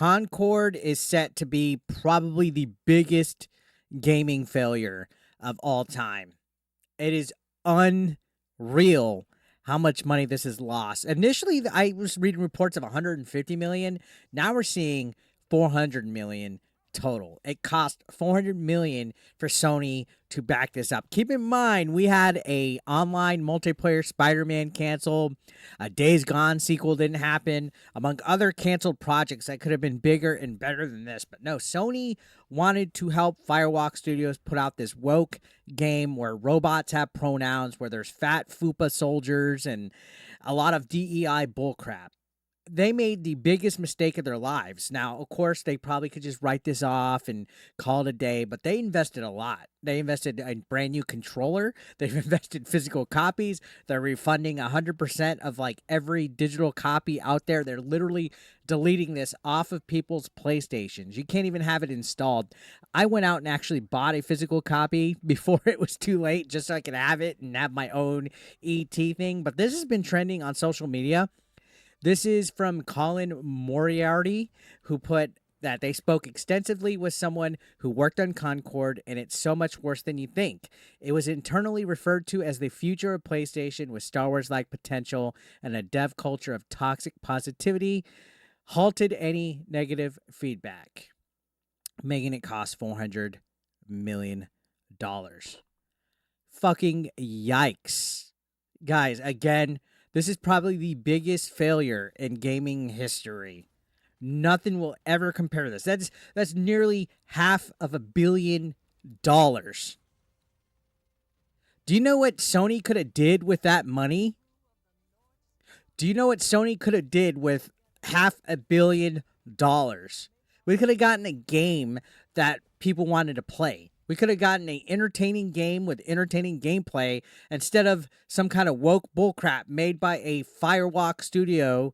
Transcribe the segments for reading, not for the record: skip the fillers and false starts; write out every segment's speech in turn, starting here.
Concord is set to be probably the biggest gaming failure of all time. It is unreal how much money this has lost. Initially, I was reading reports of 150 million. Now we're seeing 400 million total. It cost 400 million for Sony to back this up. Keep in mind, we had a online multiplayer Spider-Man canceled. A Days Gone sequel didn't happen, among other canceled projects that could have been bigger and better than this. But no, Sony wanted to help Firewalk Studios put out this woke game where robots have pronouns, where there's fat FUPA soldiers and a lot of DEI bullcrap. They made the biggest mistake of their lives. Now, of course, they probably could just write this off and call it a day, but they invested a lot. They invested in a brand new controller. They've invested physical copies. They're refunding 100% of like every digital copy out there. They're literally deleting this off of people's PlayStations. You can't even have it installed. I went out and actually bought a physical copy before it was too late just so I could have it and have my own ET thing. But this has been trending on social media. This is from Colin Moriarty, who put that they spoke extensively with someone who worked on Concord, and it's so much worse than you think. It was internally referred to as the future of PlayStation with Star Wars-like potential and a dev culture of toxic positivity, halted any negative feedback, making it cost $400 million. Fucking yikes. Guys, again, this is probably the biggest failure in gaming history. Nothing will ever compare to this. That's nearly $500 million. Do you know what Sony could have did with that money? Do you know what Sony could have did with $500 million? We could have gotten a game that people wanted to play. We could have gotten an entertaining game with entertaining gameplay instead of some kind of woke bullcrap made by a Firewalk Studio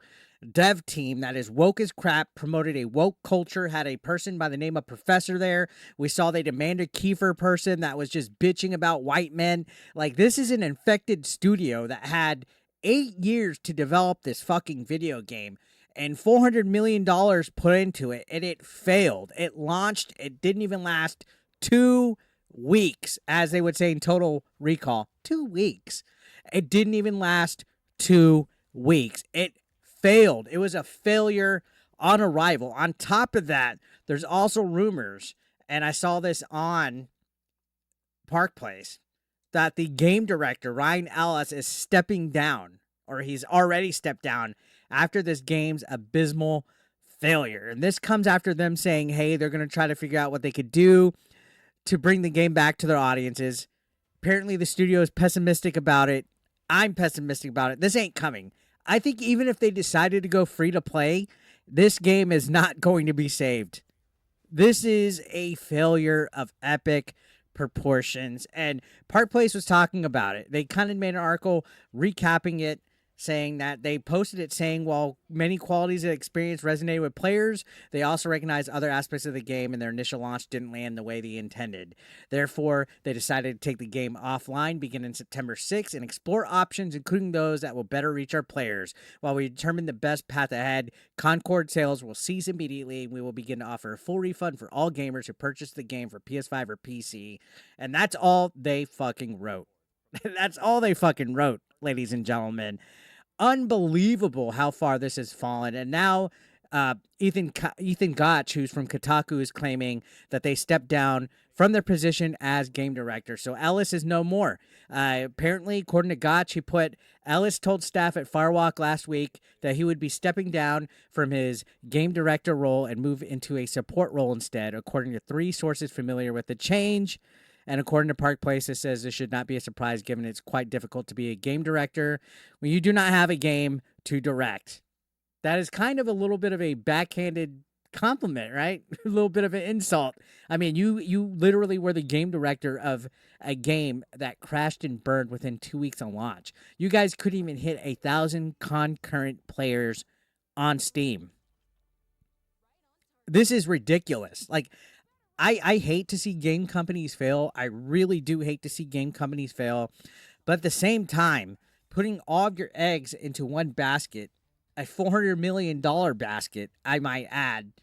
dev team that is woke as crap, promoted a woke culture, had a person by the name of Professor there. We saw they demanded Kiefer person that was just bitching about white men. Like, this is an infected studio that had 8 years to develop this fucking video game and $400 million put into it, and it failed. It launched. It didn't even last 2 weeks, as they would say in Total Recall. 2 weeks. It didn't even last 2 weeks. It failed. It was a failure on arrival. On top of that, there's also rumors, and I saw this on Park Place, that the game director, Ryan Ellis, is stepping down, or he's already stepped down after this game's abysmal failure. And this comes after them saying, hey, they're going to try to figure out what they could do to bring the game back to their audiences. Apparently the studio is pessimistic about it. I'm pessimistic about it. This ain't coming. I think even if they decided to go free to play, this game is not going to be saved. This is a failure of epic proportions. And Park Place was talking about it. They kind of made an article recapping it, saying that they posted it saying, while many qualities of the experience resonated with players, they also recognized other aspects of the game and their initial launch didn't land the way they intended. Therefore, they decided to take the game offline beginning September 6th and explore options, including those that will better reach our players. While we determine the best path ahead, Concord sales will cease immediately, and we will begin to offer a full refund for all gamers who purchase the game for PS5 or PC. And that's all they fucking wrote. That's all they fucking wrote, ladies and gentlemen. Unbelievable how far this has fallen. And now Ethan Gotch, who's from Kotaku, is claiming that they stepped down from their position as game director. So Ellis is no more. Apparently, according to Gotch, he put, Ellis told staff at Firewalk last week that he would be stepping down from his game director role and move into a support role instead, according to 3 sources familiar with the change. And according to Park Place, it says this should not be a surprise given it's quite difficult to be a game director when you do not have a game to direct. That is kind of a little bit of a backhanded compliment, right? A little bit of an insult. I mean, you literally were the game director of a game that crashed and burned within 2 weeks of launch. You guys couldn't even hit 1,000 concurrent players on Steam. This is ridiculous. Like, I hate to see game companies fail. I really do hate to see game companies fail. But at the same time, putting all of your eggs into one basket, a $400 million basket, I might add,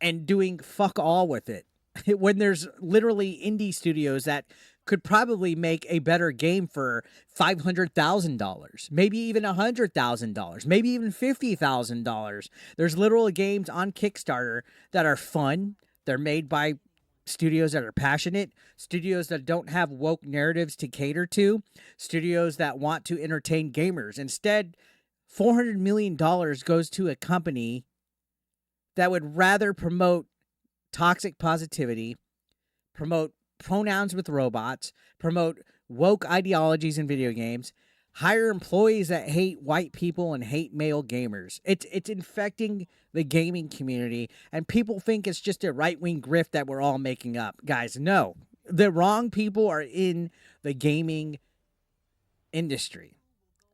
and doing fuck all with it when there's literally indie studios that could probably make a better game for $500,000, maybe even $100,000, maybe even $50,000. There's literal games on Kickstarter that are fun. They're made by studios that are passionate, studios that don't have woke narratives to cater to, studios that want to entertain gamers. Instead, $400 million goes to a company that would rather promote toxic positivity, promote pronouns with robots, promote woke ideologies in video games, hire employees that hate white people and hate male gamers. It's infecting the gaming community, and people think it's just a right-wing grift that we're all making up. Guys, no. The wrong people are in the gaming industry.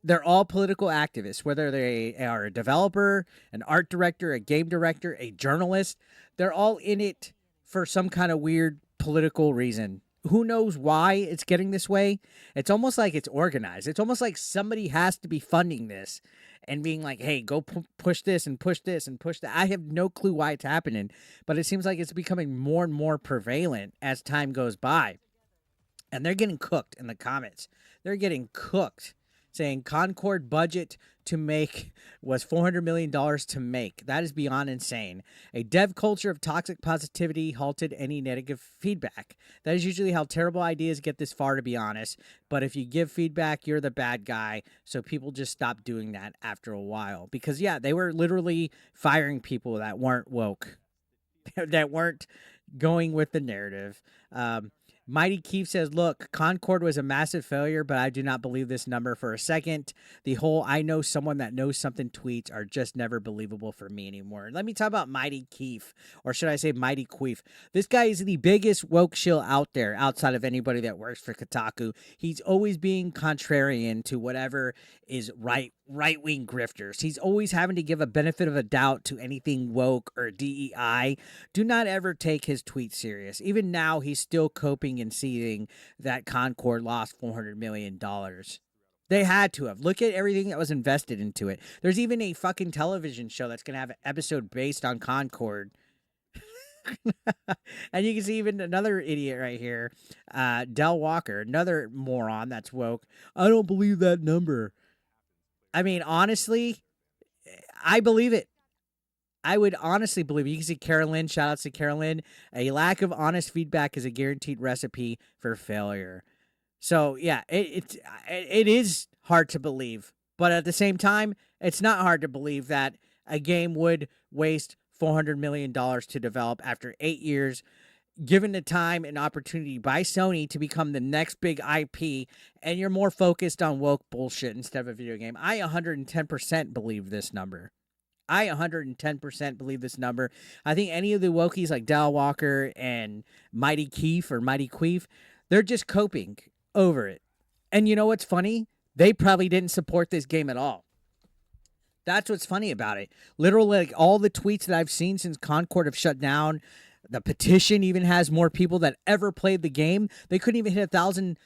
They're all political activists, whether they are a developer, an art director, a game director, a journalist. They're all in it for some kind of weird political reason. Who knows why it's getting this way? It's almost like it's organized. It's almost like somebody has to be funding this and being like, hey, go push this and push this and push that. I have no clue why it's happening, but it seems like it's becoming more and more prevalent as time goes by. And they're getting cooked in the comments. They're getting cooked, saying Concord budget to make was $400 million to make. That is beyond insane. A dev culture of toxic positivity halted any negative feedback. That is usually how terrible ideas get this far, to be honest. But if you give feedback, you're the bad guy. So people just stopped doing that after a while. Because, yeah, they were literally firing people that weren't woke, that weren't going with the narrative. Mighty Keith says, look, Concord was a massive failure, but I do not believe this number for a second. The whole I know someone that knows something tweets are just never believable for me anymore. Let me talk about Mighty Keith, or should I say Mighty Queef. This guy is the biggest woke shill out there outside of anybody that works for Kotaku. He's always being contrarian to whatever is right-wing grifters. He's always having to give a benefit of a doubt to anything woke or DEI. Do not ever take his tweets serious. Even now, he's still coping and seething that Concord lost $400 million. They had to have. Look at everything that was invested into it. There's even a fucking television show that's going to have an episode based on Concord. And you can see even another idiot right here, Del Walker, another moron that's woke. I don't believe that number. I mean, honestly, I believe it. I would honestly believe it. You can see Carolyn, shout outs to Carolyn. A lack of honest feedback is a guaranteed recipe for failure. So, yeah, it is hard to believe. But at the same time, it's not hard to believe that a game would waste $400 million to develop after 8 years, given the time and opportunity by Sony to become the next big IP, and you're more focused on woke bullshit instead of a video game. I 110% believe this number. I 110% believe this number. I think any of the wokies like Dal Walker and Mighty Keef or Mighty Queef, they're just coping over it. And you know what's funny? They probably didn't support this game at all. That's what's funny about it. Literally, like, all the tweets that I've seen since Concord have shut down, the petition even has more people that ever played the game. They couldn't even hit 1,000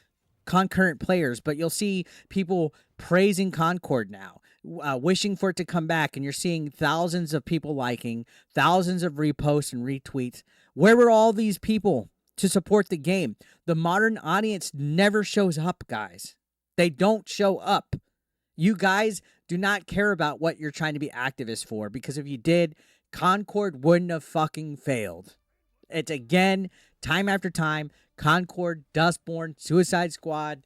concurrent players, but you'll see people praising Concord now, wishing for it to come back, and you're seeing thousands of people liking, thousands of reposts and retweets. Where were all these people to support the game? The modern audience never shows up, guys. They don't show up. You guys do not care about what you're trying to be activists for, because if you did, Concord wouldn't have fucking failed. It's again, time after time, Concord, Dustborn, Suicide Squad.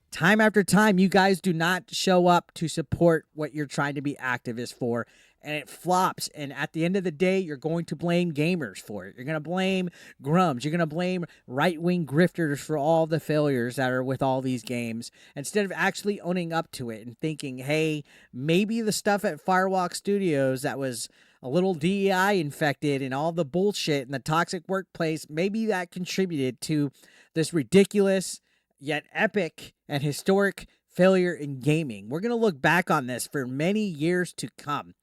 Time after time, you guys do not show up to support what you're trying to be activists for, and it flops. And at the end of the day, you're going to blame gamers for it. You're going to blame grums. You're going to blame right-wing grifters for all the failures that are with all these games, instead of actually owning up to it and thinking, hey, maybe the stuff at Firewalk Studios that was a little DEI infected and all the bullshit in the toxic workplace, maybe that contributed to this ridiculous yet epic and historic failure in gaming. We're going to look back on this for many years to come.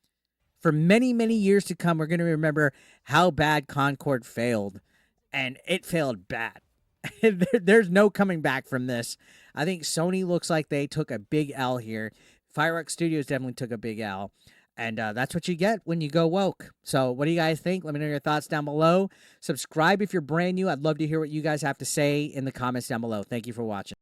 For many, many years to come, we're going to remember how bad Concord failed. And it failed bad. There's no coming back from this. I think Sony looks like they took a big L here. Firewalk Studios definitely took a big L. And that's what you get when you go woke. So, what do you guys think? Let me know your thoughts down below. Subscribe if you're brand new. I'd love to hear what you guys have to say in the comments down below. Thank you for watching.